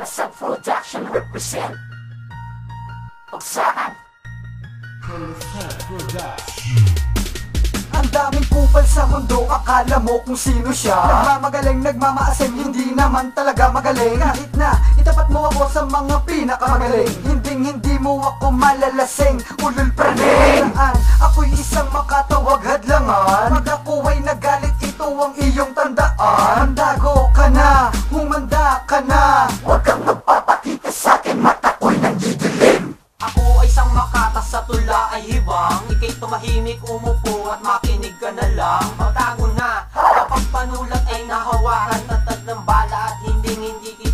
Sa production represent Pagsahan. Ang daming kupal sa mundo, akala mo kung sino siya. Nagmamagaling, nagmamaasim, hindi naman talaga magaling. Kahit na itapat mo ako sa mga pinakamagaling, hindi mo ako malalasing, ulul praning. Ako'y isang makatawag hadlangan, pag ako ay nagalit, ito ang iyong tandaan. Mandago ka na, humanda ka na, Huwag kang magpapakita sa'kin, mata ko'y nandidilim. Ako ay isang makata sa tula ay hibang. Ika'y tumahimik, umupo at makinig ka na lang. Magtago na, kapag panulat ay nahawakan, tatag ng bala at hindi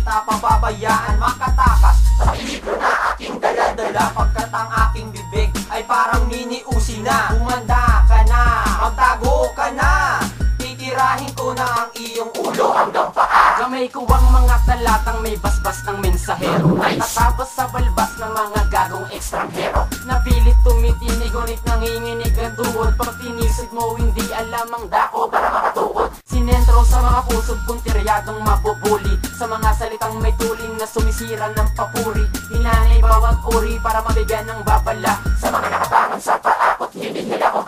kita pababayaan. Makatakas, Sa libro na aking dala-dala pagkat ang aking bibig ay parang mini-usi na. Humanda ka na, magtago ka na, titirahin ko na ang iyong ulo hanggang paa. Gamay ko ang mga talatang may basbas ng mensahero, at tatapos sa balbas ng mga gagong ekstranghero. Napilit tumitinig, ngunit nanginginig ang tuhod. Pag tinisid mo, hindi alam ang dako para makatukod. Sinentro sa mga pusod kong tiryadong mabubuli, sa mga salitang may tuling na sumisira ng papuri. Hinanay bawat uri para mabigyan ng babala. Sa mga nakabangon sa paakot, hindi nila ako